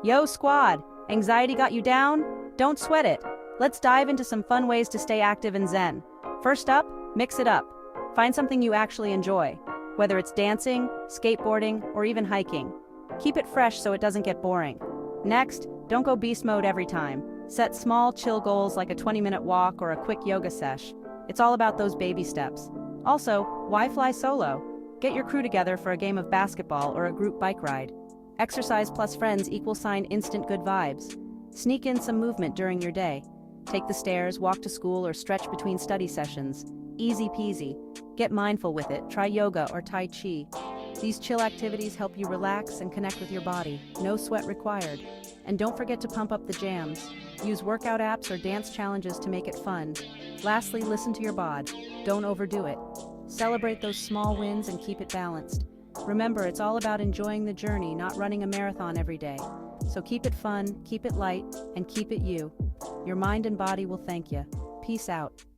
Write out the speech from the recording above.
Yo, squad! Anxiety got you down? Don't sweat it. Let's dive into some fun ways to stay active and zen. First up, mix it up. Find something you actually enjoy, whether it's dancing, skateboarding, or even hiking. Keep it fresh so it doesn't get boring. Next, don't go beast mode every time. Set small, chill goals like a 20-minute walk or a quick yoga sesh. It's all about those baby steps. Also, why fly solo? Get your crew together for a game of basketball or a group bike ride. Exercise plus friends = instant good vibes. Sneak in some movement during your day. Take the stairs, walk to school, or stretch between study sessions. Easy peasy. Get mindful with it. Try yoga or tai chi. These chill activities help you relax and connect with your body. No sweat required. And don't forget to pump up the jams. Use workout apps or dance challenges to make it fun. Lastly, listen to your bod. Don't overdo it. Celebrate those small wins and keep it balanced. Remember, it's all about enjoying the journey, not running a marathon every day. So keep it fun, keep it light, and keep it you. Your mind and body will thank you. Peace out.